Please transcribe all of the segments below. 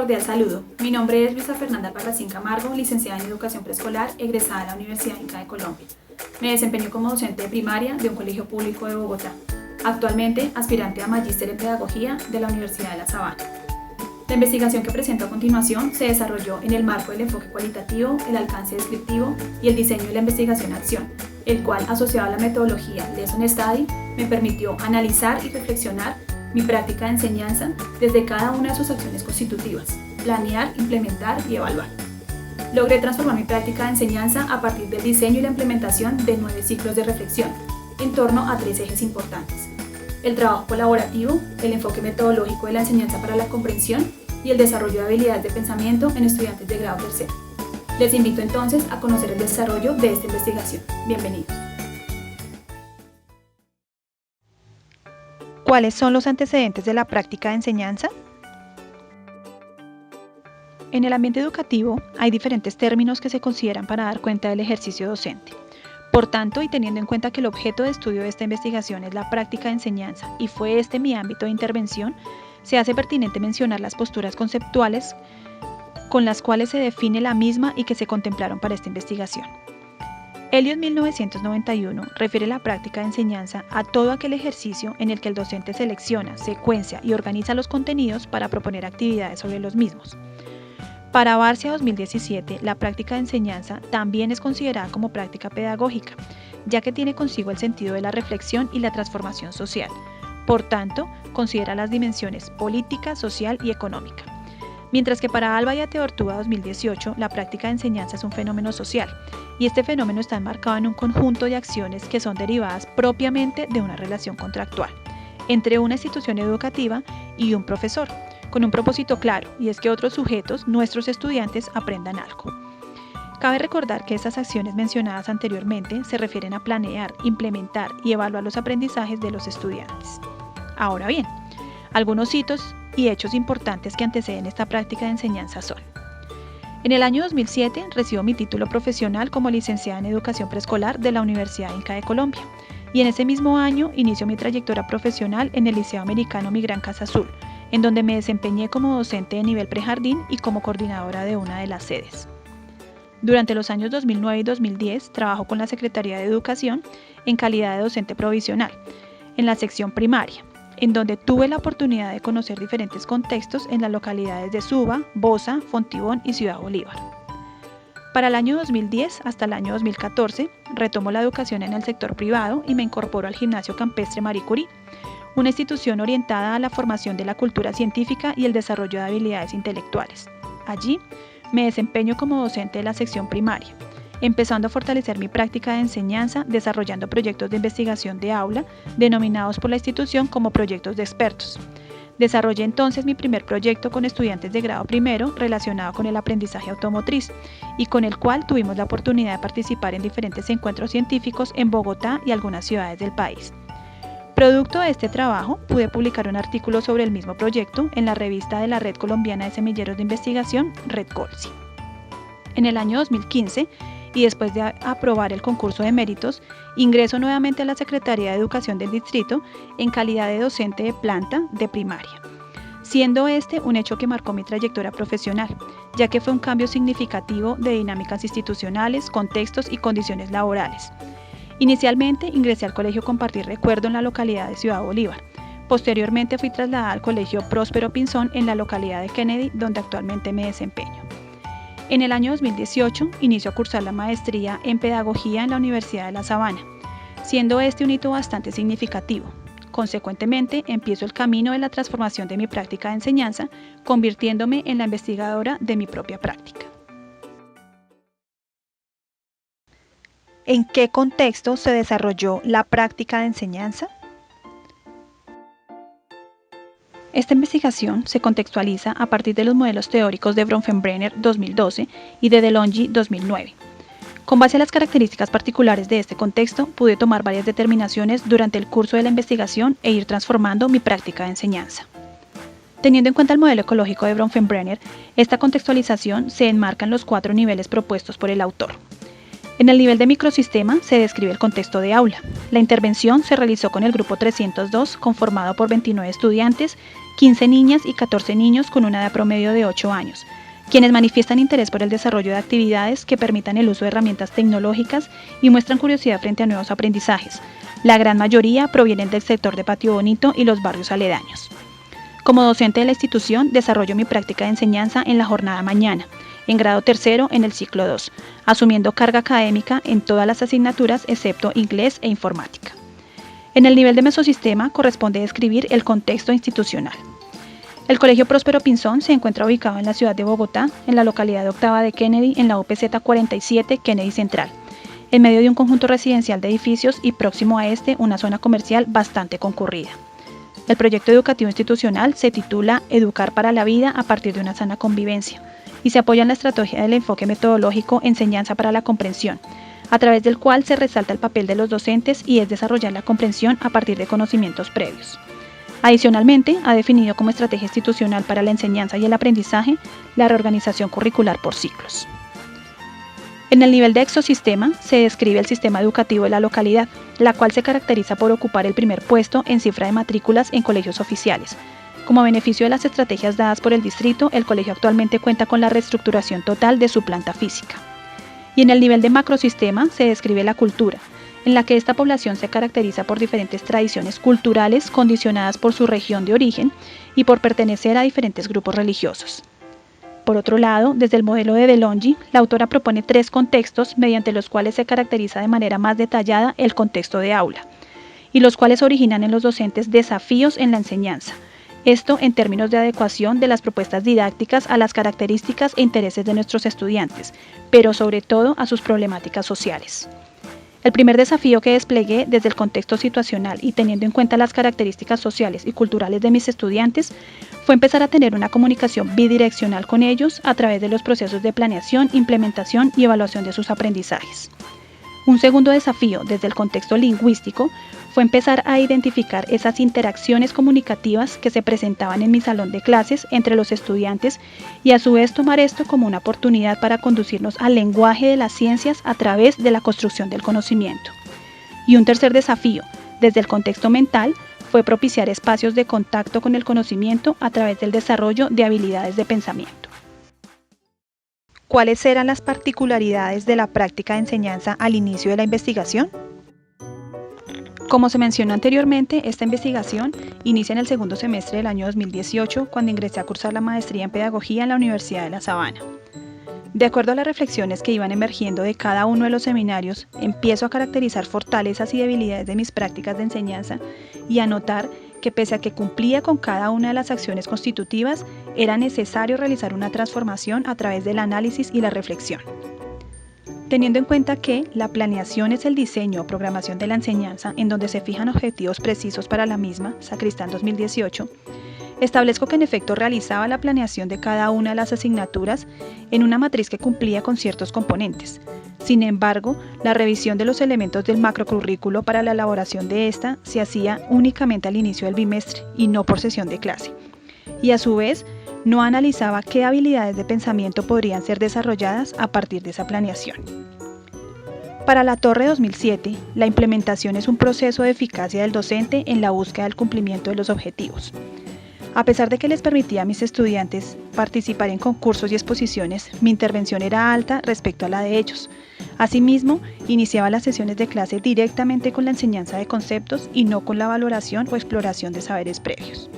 Cordial saludo. Mi nombre es Luisa Fernanda Albarracín Camargo, licenciada en Educación Preescolar, egresada de la Universidad Inca de Colombia. Me desempeño como docente de primaria de un colegio público de Bogotá. Actualmente, aspirante a Magíster en Pedagogía de la Universidad de La Sabana. La investigación que presento a continuación se desarrolló en el marco del enfoque cualitativo, el alcance descriptivo y el diseño de la investigación-acción, el cual, asociado a la metodología Lesson Study, me permitió analizar y reflexionar mi práctica de enseñanza desde cada una de sus acciones constitutivas, planear, implementar y evaluar. Logré transformar mi práctica de enseñanza a partir del diseño y la implementación de 9 ciclos de reflexión, en torno a 3 ejes importantes: el trabajo colaborativo, el enfoque metodológico de la enseñanza para la comprensión y el desarrollo de habilidades de pensamiento en estudiantes de grado tercero. Les invito entonces a conocer el desarrollo de esta investigación. Bienvenidos. ¿Cuáles son los antecedentes de la práctica de enseñanza? En el ambiente educativo hay diferentes términos que se consideran para dar cuenta del ejercicio docente. Por tanto, y teniendo en cuenta que el objeto de estudio de esta investigación es la práctica de enseñanza y fue este mi ámbito de intervención, se hace pertinente mencionar las posturas conceptuales con las cuales se define la misma y que se contemplaron para esta investigación. Eliot 1991 refiere la práctica de enseñanza a todo aquel ejercicio en el que el docente selecciona, secuencia y organiza los contenidos para proponer actividades sobre los mismos. Para Barcia 2017, la práctica de enseñanza también es considerada como práctica pedagógica, ya que tiene consigo el sentido de la reflexión y la transformación social. Por tanto, considera las dimensiones política, social y económica. Mientras que para Alba y Ateortúa 2018, la práctica de enseñanza es un fenómeno social, y este fenómeno está enmarcado en un conjunto de acciones que son derivadas propiamente de una relación contractual entre una institución educativa y un profesor, con un propósito claro, y es que otros sujetos, nuestros estudiantes, aprendan algo. Cabe recordar que estas acciones mencionadas anteriormente se refieren a planear, implementar y evaluar los aprendizajes de los estudiantes. Ahora bien, algunos hitos y hechos importantes que anteceden esta práctica de enseñanza son: en el año 2007 recibo mi título profesional como licenciada en Educación Preescolar de la Universidad Inca de Colombia, y en ese mismo año inicio mi trayectoria profesional en el Liceo Americano Mi Gran Casa Azul, en donde me desempeñé como docente de nivel prejardín y como coordinadora de una de las sedes. Durante los años 2009 y 2010 trabajo con la Secretaría de Educación en calidad de docente provisional, en la sección primaria, en donde tuve la oportunidad de conocer diferentes contextos en las localidades de Suba, Bosa, Fontibón y Ciudad Bolívar. Para el año 2010 hasta el año 2014 retomo la educación en el sector privado y me incorporo al Gimnasio Campestre Marie Curie, una institución orientada a la formación de la cultura científica y el desarrollo de habilidades intelectuales. Allí me desempeño como docente de la sección primaria, empezando a fortalecer mi práctica de enseñanza desarrollando proyectos de investigación de aula denominados por la institución como proyectos de expertos. Desarrollé entonces mi primer proyecto con estudiantes de grado primero relacionado con el aprendizaje automotriz y con el cual tuvimos la oportunidad de participar en diferentes encuentros científicos en Bogotá y algunas ciudades del país. Producto de este trabajo, pude publicar un artículo sobre el mismo proyecto en la revista de la Red Colombiana de Semilleros de Investigación, Red Colsi. En el año 2015, y después de aprobar el concurso de méritos, ingreso nuevamente a la Secretaría de Educación del Distrito en calidad de docente de planta de primaria, siendo este un hecho que marcó mi trayectoria profesional, ya que fue un cambio significativo de dinámicas institucionales, contextos y condiciones laborales. Inicialmente ingresé al Colegio Compartir Recuerdo en la localidad de Ciudad Bolívar. Posteriormente fui trasladada al Colegio Próspero Pinzón en la localidad de Kennedy, donde actualmente me desempeño. En el año 2018 inicio a cursar la maestría en Pedagogía en la Universidad de La Sabana, siendo este un hito bastante significativo. Consecuentemente, empiezo el camino de la transformación de mi práctica de enseñanza, convirtiéndome en la investigadora de mi propia práctica. ¿En qué contexto se desarrolló la práctica de enseñanza? Esta investigación se contextualiza a partir de los modelos teóricos de Bronfenbrenner 2012 y de DeLonghi 2009. Con base a las características particulares de este contexto, pude tomar varias determinaciones durante el curso de la investigación e ir transformando mi práctica de enseñanza. Teniendo en cuenta el modelo ecológico de Bronfenbrenner, esta contextualización se enmarca en los 4 niveles propuestos por el autor. En el nivel de microsistema se describe el contexto de aula. La intervención se realizó con el grupo 302, conformado por 29 estudiantes, 15 niñas y 14 niños con una edad promedio de 8 años, quienes manifiestan interés por el desarrollo de actividades que permitan el uso de herramientas tecnológicas y muestran curiosidad frente a nuevos aprendizajes. La gran mayoría provienen del sector de Patio Bonito y los barrios aledaños. Como docente de la institución, desarrollo mi práctica de enseñanza en la jornada mañana, en grado tercero en el ciclo 2, asumiendo carga académica en todas las asignaturas excepto inglés e informática. En el nivel de mesosistema corresponde describir el contexto institucional. El Colegio Próspero Pinzón se encuentra ubicado en la ciudad de Bogotá, en la localidad de Octava de Kennedy, en la UPZ 47 Kennedy Central, en medio de un conjunto residencial de edificios y próximo a este una zona comercial bastante concurrida. El proyecto educativo institucional se titula Educar para la vida a partir de una sana convivencia y se apoya en la estrategia del enfoque metodológico Enseñanza para la comprensión, a través del cual se resalta el papel de los docentes y es desarrollar la comprensión a partir de conocimientos previos. Adicionalmente, ha definido como estrategia institucional para la enseñanza y el aprendizaje la reorganización curricular por ciclos. En el nivel de exosistema se describe el sistema educativo de la localidad, la cual se caracteriza por ocupar el primer puesto en cifra de matrículas en colegios oficiales. Como beneficio de las estrategias dadas por el distrito, el colegio actualmente cuenta con la reestructuración total de su planta física. Y en el nivel de macrosistema se describe la cultura, en la que esta población se caracteriza por diferentes tradiciones culturales condicionadas por su región de origen y por pertenecer a diferentes grupos religiosos. Por otro lado, desde el modelo de DeLonghi, la autora propone 3 contextos mediante los cuales se caracteriza de manera más detallada el contexto de aula, y los cuales originan en los docentes desafíos en la enseñanza, esto en términos de adecuación de las propuestas didácticas a las características e intereses de nuestros estudiantes, pero sobre todo a sus problemáticas sociales. El primer desafío que desplegué desde el contexto situacional y teniendo en cuenta las características sociales y culturales de mis estudiantes fue empezar a tener una comunicación bidireccional con ellos a través de los procesos de planeación, implementación y evaluación de sus aprendizajes. Un segundo desafío desde el contexto lingüístico fue empezar a identificar esas interacciones comunicativas que se presentaban en mi salón de clases entre los estudiantes y a su vez tomar esto como una oportunidad para conducirnos al lenguaje de las ciencias a través de la construcción del conocimiento. Y un tercer desafío, desde el contexto mental, fue propiciar espacios de contacto con el conocimiento a través del desarrollo de habilidades de pensamiento. ¿Cuáles eran las particularidades de la práctica de enseñanza al inicio de la investigación? Como se mencionó anteriormente, esta investigación inicia en el segundo semestre del año 2018, cuando ingresé a cursar la maestría en Pedagogía en la Universidad de La Sabana. De acuerdo a las reflexiones que iban emergiendo de cada uno de los seminarios, empiezo a caracterizar fortalezas y debilidades de mis prácticas de enseñanza y a notar que pese a que cumplía con cada una de las acciones constitutivas, era necesario realizar una transformación a través del análisis y la reflexión. Teniendo en cuenta que la planeación es el diseño o programación de la enseñanza en donde se fijan objetivos precisos para la misma, Sacristán 2018, establezco que en efecto realizaba la planeación de cada una de las asignaturas en una matriz que cumplía con ciertos componentes. Sin embargo, la revisión de los elementos del macrocurrículo para la elaboración de esta se hacía únicamente al inicio del bimestre y no por sesión de clase. Y a su vez, no analizaba qué habilidades de pensamiento podrían ser desarrolladas a partir de esa planeación. Para la Torre 2007, la implementación es un proceso de eficacia del docente en la búsqueda del cumplimiento de los objetivos. A pesar de que les permitía a mis estudiantes participar en concursos y exposiciones, mi intervención era alta respecto a la de ellos. Asimismo, iniciaba las sesiones de clase directamente con la enseñanza de conceptos y no con la valoración o exploración de saberes previos.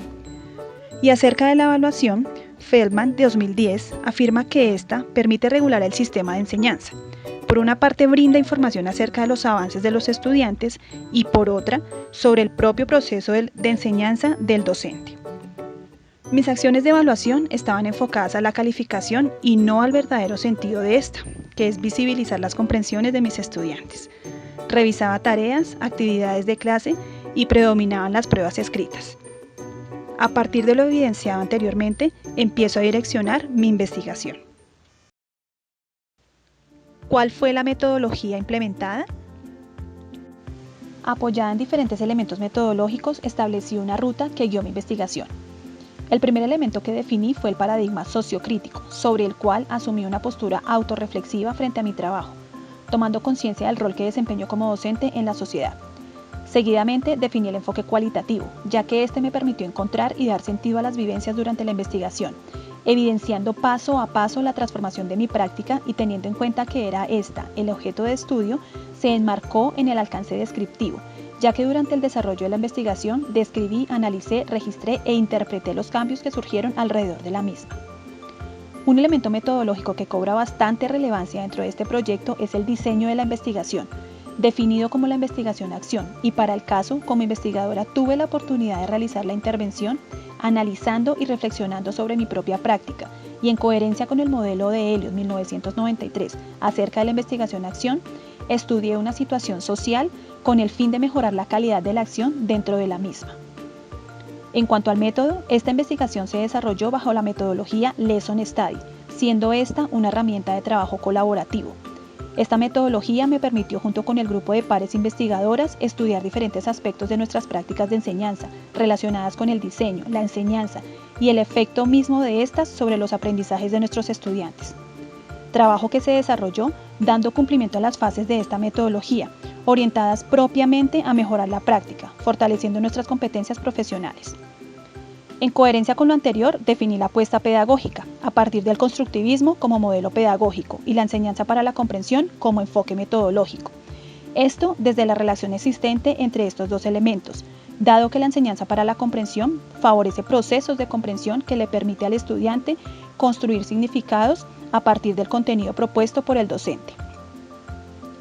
Y acerca de la evaluación, Feldman, de 2010, afirma que ésta permite regular el sistema de enseñanza. Por una parte, brinda información acerca de los avances de los estudiantes y por otra, sobre el propio proceso de enseñanza del docente. Mis acciones de evaluación estaban enfocadas a la calificación y no al verdadero sentido de esta, que es visibilizar las comprensiones de mis estudiantes. Revisaba tareas, actividades de clase y predominaban las pruebas escritas. A partir de lo evidenciado anteriormente, empiezo a direccionar mi investigación. ¿Cuál fue la metodología implementada? Apoyada en diferentes elementos metodológicos, establecí una ruta que guió mi investigación. El primer elemento que definí fue el paradigma sociocrítico, sobre el cual asumí una postura autorreflexiva frente a mi trabajo, tomando conciencia del rol que desempeño como docente en la sociedad. Seguidamente definí el enfoque cualitativo, ya que este me permitió encontrar y dar sentido a las vivencias durante la investigación, evidenciando paso a paso la transformación de mi práctica y teniendo en cuenta que era esta el objeto de estudio, se enmarcó en el alcance descriptivo, ya que durante el desarrollo de la investigación describí, analicé, registré e interpreté los cambios que surgieron alrededor de la misma. Un elemento metodológico que cobra bastante relevancia dentro de este proyecto es el diseño de la investigación, definido como la investigación-acción, y para el caso, como investigadora tuve la oportunidad de realizar la intervención analizando y reflexionando sobre mi propia práctica, y en coherencia con el modelo de Helios 1993 acerca de la investigación-acción, estudié una situación social con el fin de mejorar la calidad de la acción dentro de la misma. En cuanto al método, esta investigación se desarrolló bajo la metodología Lesson Study, siendo esta una herramienta de trabajo colaborativo. Esta metodología me permitió, junto con el grupo de pares investigadoras, estudiar diferentes aspectos de nuestras prácticas de enseñanza relacionadas con el diseño, la enseñanza y el efecto mismo de estas sobre los aprendizajes de nuestros estudiantes. Trabajo que se desarrolló dando cumplimiento a las fases de esta metodología, orientadas propiamente a mejorar la práctica, fortaleciendo nuestras competencias profesionales. En coherencia con lo anterior, definí la apuesta pedagógica, a partir del constructivismo como modelo pedagógico y la enseñanza para la comprensión como enfoque metodológico. Esto desde la relación existente entre estos dos elementos, dado que la enseñanza para la comprensión favorece procesos de comprensión que le permite al estudiante construir significados a partir del contenido propuesto por el docente.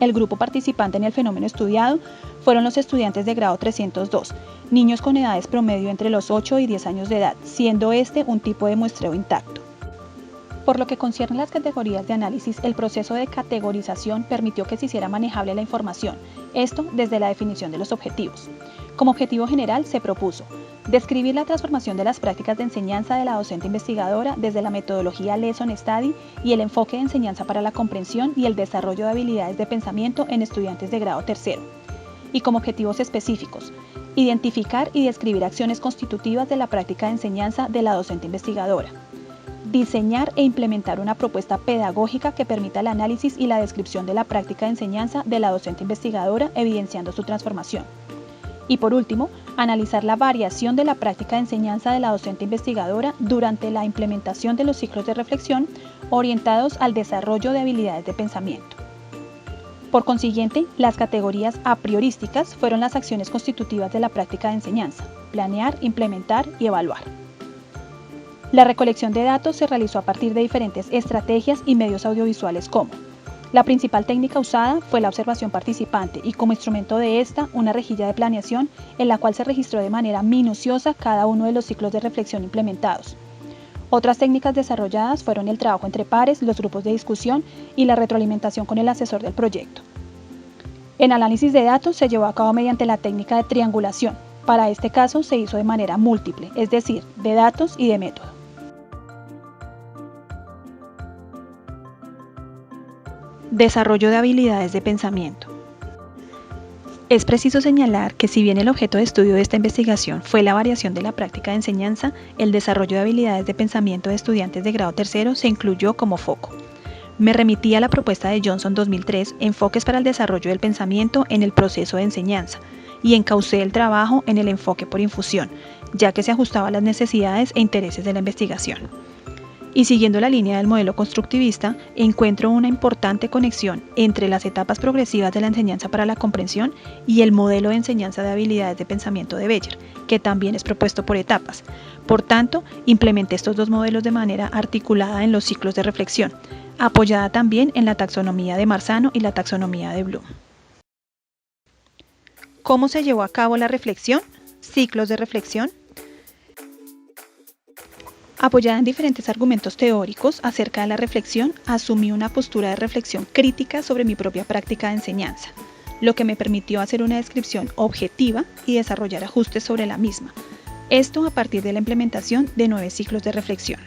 El grupo participante en el fenómeno estudiado fueron los estudiantes de grado 302, niños con edades promedio entre los 8 y 10 años de edad, siendo este un tipo de muestreo intacto. Por lo que concierne a las categorías de análisis, el proceso de categorización permitió que se hiciera manejable la información, esto desde la definición de los objetivos. Como objetivo general se propuso describir la transformación de las prácticas de enseñanza de la docente investigadora desde la metodología Lesson Study y el enfoque de enseñanza para la comprensión y el desarrollo de habilidades de pensamiento en estudiantes de grado tercero. Y como objetivos específicos, identificar y describir acciones constitutivas de la práctica de enseñanza de la docente investigadora. Diseñar e implementar una propuesta pedagógica que permita el análisis y la descripción de la práctica de enseñanza de la docente investigadora, evidenciando su transformación. Y por último, analizar la variación de la práctica de enseñanza de la docente investigadora durante la implementación de los ciclos de reflexión orientados al desarrollo de habilidades de pensamiento. Por consiguiente, las categorías a priorísticas fueron las acciones constitutivas de la práctica de enseñanza: planear, implementar y evaluar. La recolección de datos se realizó a partir de diferentes estrategias y medios audiovisuales como: la principal técnica usada fue la observación participante y como instrumento de esta, una rejilla de planeación en la cual se registró de manera minuciosa cada uno de los ciclos de reflexión implementados. Otras técnicas desarrolladas fueron el trabajo entre pares, los grupos de discusión y la retroalimentación con el asesor del proyecto. El análisis de datos se llevó a cabo mediante la técnica de triangulación. Para este caso se hizo de manera múltiple, es decir, de datos y de método. Desarrollo de habilidades de pensamiento. Es preciso señalar que si bien el objeto de estudio de esta investigación fue la variación de la práctica de enseñanza, el desarrollo de habilidades de pensamiento de estudiantes de grado tercero se incluyó como foco. Me remití a la propuesta de Johnson 2003, Enfoques para el desarrollo del pensamiento en el proceso de enseñanza, y encaucé el trabajo en el enfoque por infusión, ya que se ajustaba a las necesidades e intereses de la investigación. Y siguiendo la línea del modelo constructivista, encuentro una importante conexión entre las etapas progresivas de la enseñanza para la comprensión y el modelo de enseñanza de habilidades de pensamiento de Beyer, que también es propuesto por etapas. Por tanto, implementé estos dos modelos de manera articulada en los ciclos de reflexión, apoyada también en la taxonomía de Marzano y la taxonomía de Bloom. ¿Cómo se llevó a cabo la reflexión? Ciclos de reflexión. Apoyada en diferentes argumentos teóricos acerca de la reflexión, asumí una postura de reflexión crítica sobre mi propia práctica de enseñanza, lo que me permitió hacer una descripción objetiva y desarrollar ajustes sobre la misma. Esto a partir de la implementación de 9 ciclos de reflexión.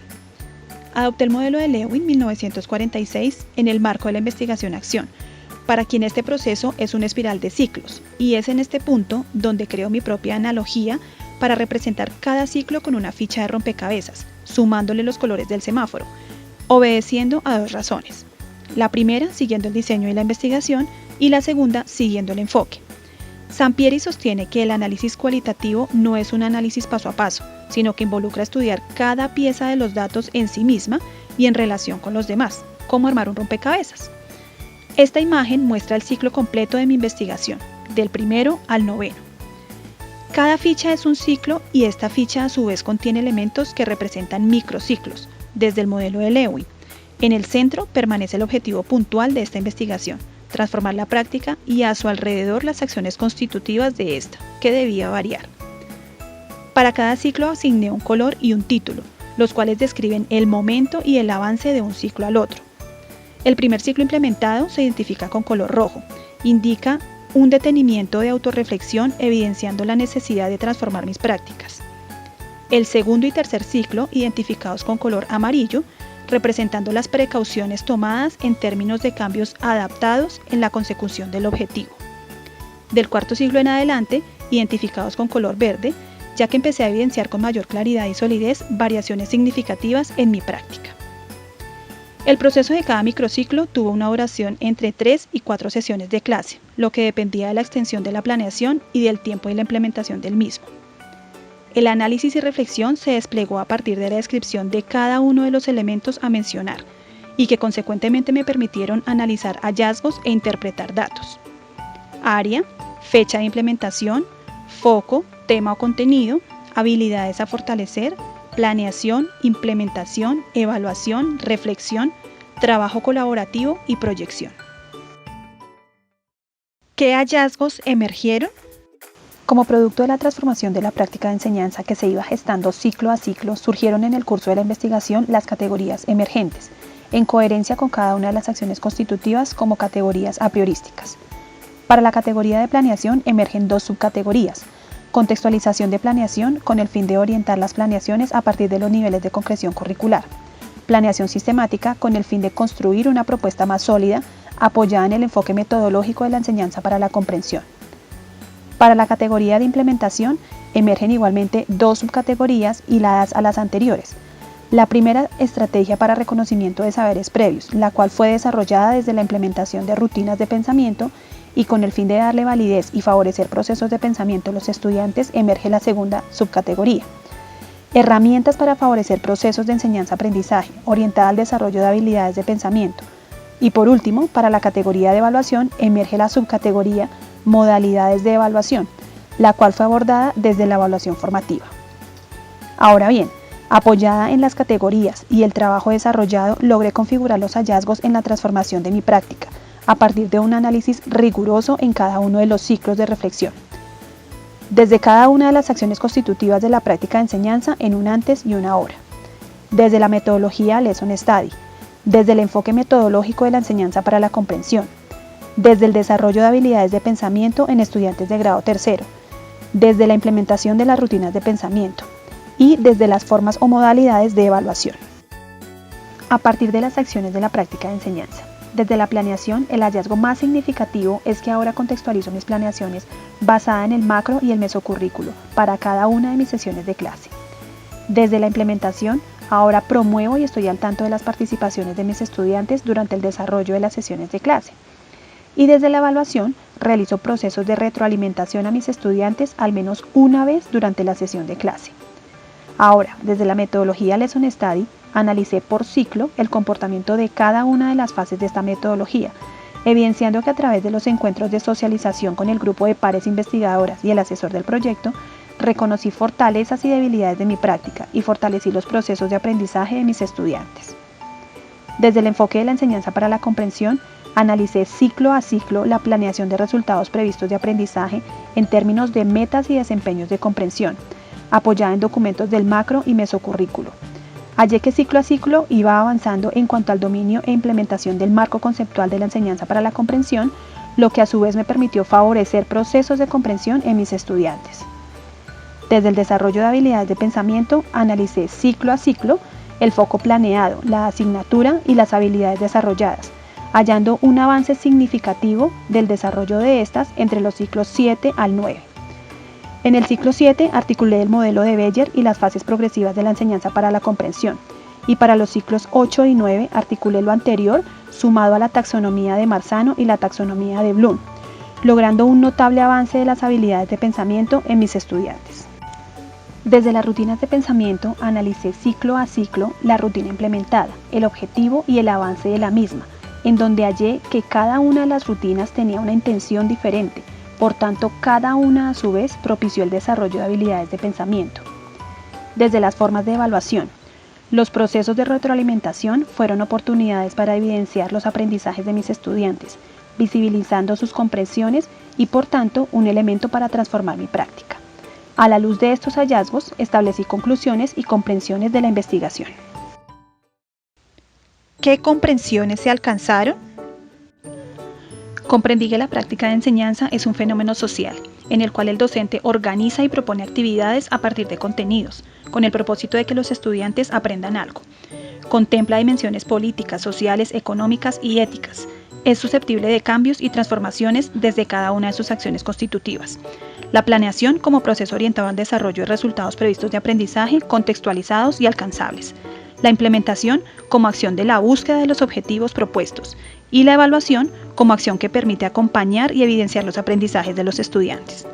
Adopté el modelo de Lewin 1946 en el marco de la investigación-acción, para quien este proceso es una espiral de ciclos, y es en este punto donde creo mi propia analogía para representar cada ciclo con una ficha de rompecabezas, sumándole los colores del semáforo, obedeciendo a 2 razones. la primera siguiendo el diseño y la investigación y la segunda siguiendo el enfoque. Sampieri sostiene que el análisis cualitativo no es un análisis paso a paso, sino que involucra estudiar cada pieza de los datos en sí misma y en relación con los demás, como armar un rompecabezas. Esta imagen muestra el ciclo completo de mi investigación, del primero al noveno. Cada ficha es un ciclo y esta ficha a su vez contiene elementos que representan microciclos, desde el modelo de Lewin. En el centro permanece el objetivo puntual de esta investigación, transformar la práctica y a su alrededor las acciones constitutivas de esta, que debía variar. Para cada ciclo asigné un color y un título, los cuales describen el momento y el avance de un ciclo al otro. El primer ciclo implementado se identifica con color rojo, indica un detenimiento de autorreflexión evidenciando la necesidad de transformar mis prácticas. El segundo y tercer ciclo, identificados con color amarillo, representando las precauciones tomadas en términos de cambios adaptados en la consecución del objetivo. Del cuarto ciclo en adelante, identificados con color verde, ya que empecé a evidenciar con mayor claridad y solidez variaciones significativas en mi práctica. El proceso de cada microciclo tuvo una duración entre 3 y 4 sesiones de clase, lo que dependía de la extensión de la planeación y del tiempo de la implementación del mismo. El análisis y reflexión se desplegó a partir de la descripción de cada uno de los elementos a mencionar y que consecuentemente me permitieron analizar hallazgos e interpretar datos. Área, fecha de implementación, foco, tema o contenido, habilidades a fortalecer, planeación, implementación, evaluación, reflexión, trabajo colaborativo y proyección. ¿Qué hallazgos emergieron? Como producto de la transformación de la práctica de enseñanza que se iba gestando ciclo a ciclo, surgieron en el curso de la investigación las categorías emergentes, en coherencia con cada una de las acciones constitutivas como categorías a priorísticas. Para la categoría de planeación emergen 2 subcategorías: contextualización de planeación con el fin de orientar las planeaciones a partir de los niveles de concreción curricular, planeación sistemática con el fin de construir una propuesta más sólida apoyada en el enfoque metodológico de la enseñanza para la comprensión. Para la categoría de implementación emergen igualmente 2 subcategorías hiladas a las anteriores. La primera, estrategia para reconocimiento de saberes previos, la cual fue desarrollada desde la implementación de rutinas de pensamiento y con el fin de darle validez y favorecer procesos de pensamiento a los estudiantes, emerge la segunda subcategoría. Herramientas para favorecer procesos de enseñanza-aprendizaje, orientada al desarrollo de habilidades de pensamiento. Y por último, para la categoría de evaluación, emerge la subcategoría modalidades de evaluación, la cual fue abordada desde la evaluación formativa. Ahora bien, apoyada en las categorías y el trabajo desarrollado, logré configurar los hallazgos en la transformación de mi práctica, a partir de un análisis riguroso en cada uno de los ciclos de reflexión. Desde cada una de las acciones constitutivas de la práctica de enseñanza en un antes y una ahora. Desde la metodología Lesson Study, desde el enfoque metodológico de la enseñanza para la comprensión, desde el desarrollo de habilidades de pensamiento en estudiantes de grado tercero, desde la implementación de las rutinas de pensamiento y desde las formas o modalidades de evaluación. A partir de las acciones de la práctica de enseñanza. Desde la planeación, el hallazgo más significativo es que ahora contextualizo mis planeaciones basada en el macro y el mesocurrículo para cada una de mis sesiones de clase. Desde la implementación, ahora promuevo y estoy al tanto de las participaciones de mis estudiantes durante el desarrollo de las sesiones de clase. Y desde la evaluación, realizo procesos de retroalimentación a mis estudiantes al menos una vez durante la sesión de clase. Ahora, desde la metodología Lesson Study, analicé por ciclo el comportamiento de cada una de las fases de esta metodología, evidenciando que a través de los encuentros de socialización con el grupo de pares investigadoras y el asesor del proyecto, reconocí fortalezas y debilidades de mi práctica y fortalecí los procesos de aprendizaje de mis estudiantes. Desde el enfoque de la enseñanza para la comprensión, analicé ciclo a ciclo la planeación de resultados previstos de aprendizaje en términos de metas y desempeños de comprensión, apoyada en documentos del macro y mesocurrículo. Hallé que ciclo a ciclo iba avanzando en cuanto al dominio e implementación del marco conceptual de la enseñanza para la comprensión, lo que a su vez me permitió favorecer procesos de comprensión en mis estudiantes. Desde el desarrollo de habilidades de pensamiento, analicé ciclo a ciclo el foco planeado, la asignatura y las habilidades desarrolladas, hallando un avance significativo del desarrollo de estas entre los ciclos 7 al 9. En el ciclo 7 articulé el modelo de Beyer y las fases progresivas de la enseñanza para la comprensión, y para los ciclos 8 y 9 articulé lo anterior sumado a la taxonomía de Marzano y la taxonomía de Bloom, logrando un notable avance de las habilidades de pensamiento en mis estudiantes. Desde las rutinas de pensamiento analicé ciclo a ciclo la rutina implementada, el objetivo y el avance de la misma, en donde hallé que cada una de las rutinas tenía una intención diferente, por tanto cada una a su vez propició el desarrollo de habilidades de pensamiento. Desde las formas de evaluación, los procesos de retroalimentación fueron oportunidades para evidenciar los aprendizajes de mis estudiantes, visibilizando sus comprensiones y por tanto un elemento para transformar mi práctica. A la luz de estos hallazgos, establecí conclusiones y comprensiones de la investigación. ¿Qué comprensiones se alcanzaron? Comprendí que la práctica de enseñanza es un fenómeno social, en el cual el docente organiza y propone actividades a partir de contenidos, con el propósito de que los estudiantes aprendan algo. Contempla dimensiones políticas, sociales, económicas y éticas. Es susceptible de cambios y transformaciones desde cada una de sus acciones constitutivas. La planeación como proceso orientado al desarrollo de resultados previstos de aprendizaje, contextualizados y alcanzables. La implementación como acción de la búsqueda de los objetivos propuestos y la evaluación como acción que permite acompañar y evidenciar los aprendizajes de los estudiantes.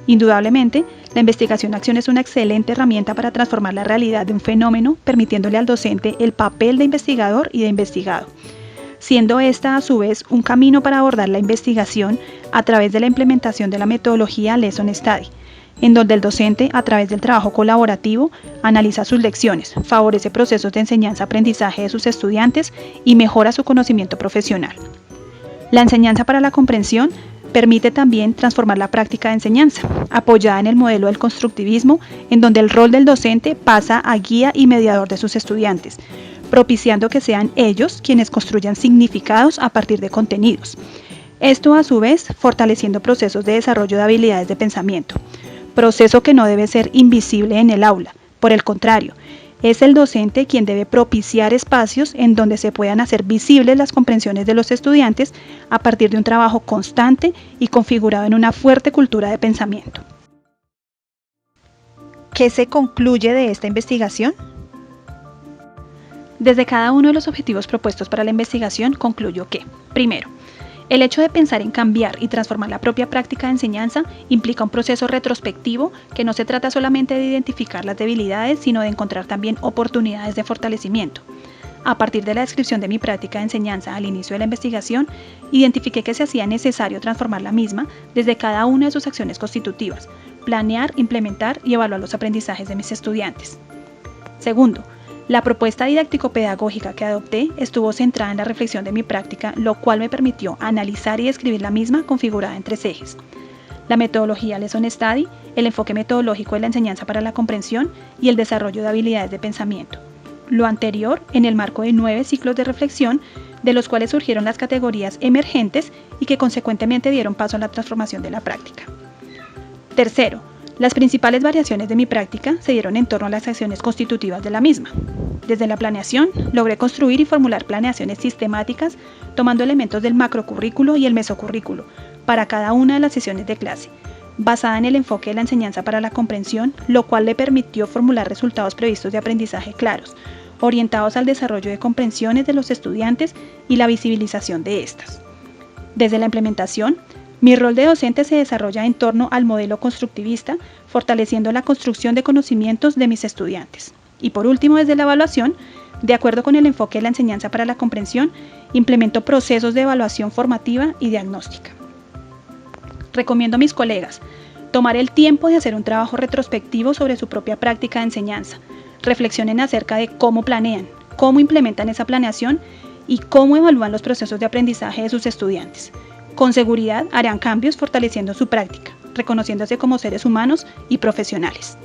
Indudablemente, la investigación-acción es una excelente herramienta para transformar la realidad de un fenómeno, permitiéndole al docente el papel de investigador y de investigado, siendo esta a su vez un camino para abordar la investigación a través de la implementación de la metodología Lesson Study, en donde el docente, a través del trabajo colaborativo, analiza sus lecciones, favorece procesos de enseñanza-aprendizaje de sus estudiantes y mejora su conocimiento profesional. La enseñanza para la comprensión permite también transformar la práctica de enseñanza, apoyada en el modelo del constructivismo, en donde el rol del docente pasa a guía y mediador de sus estudiantes, propiciando que sean ellos quienes construyan significados a partir de contenidos. Esto a su vez fortaleciendo procesos de desarrollo de habilidades de pensamiento, proceso que no debe ser invisible en el aula, por el contrario, es el docente quien debe propiciar espacios en donde se puedan hacer visibles las comprensiones de los estudiantes a partir de un trabajo constante y configurado en una fuerte cultura de pensamiento. ¿Qué se concluye de esta investigación? Desde cada uno de los objetivos propuestos para la investigación concluyo que, primero, el hecho de pensar en cambiar y transformar la propia práctica de enseñanza implica un proceso retrospectivo que no se trata solamente de identificar las debilidades, sino de encontrar también oportunidades de fortalecimiento. A partir de la descripción de mi práctica de enseñanza al inicio de la investigación, identifiqué que se hacía necesario transformar la misma desde cada una de sus acciones constitutivas, planear, implementar y evaluar los aprendizajes de mis estudiantes. Segundo, la propuesta didáctico-pedagógica que adopté estuvo centrada en la reflexión de mi práctica, lo cual me permitió analizar y describir la misma configurada en 3 ejes. La metodología Lesson Study, el enfoque metodológico de la enseñanza para la comprensión y el desarrollo de habilidades de pensamiento. Lo anterior en el marco de 9 ciclos de reflexión, de los cuales surgieron las categorías emergentes y que consecuentemente dieron paso a la transformación de la práctica. Tercero, las principales variaciones de mi práctica se dieron en torno a las acciones constitutivas de la misma. Desde la planeación, logré construir y formular planeaciones sistemáticas tomando elementos del macrocurrículo y el mesocurrículo para cada una de las sesiones de clase, basada en el enfoque de la enseñanza para la comprensión, lo cual le permitió formular resultados previstos de aprendizaje claros, orientados al desarrollo de comprensiones de los estudiantes y la visibilización de estas. Desde la implementación, mi rol de docente se desarrolla en torno al modelo constructivista, fortaleciendo la construcción de conocimientos de mis estudiantes. Y por último, desde la evaluación, de acuerdo con el enfoque de la enseñanza para la comprensión, implemento procesos de evaluación formativa y diagnóstica. Recomiendo a mis colegas tomar el tiempo de hacer un trabajo retrospectivo sobre su propia práctica de enseñanza. Reflexionen acerca de cómo planean, cómo implementan esa planeación y cómo evalúan los procesos de aprendizaje de sus estudiantes. Con seguridad harán cambios fortaleciendo su práctica, reconociéndose como seres humanos y profesionales.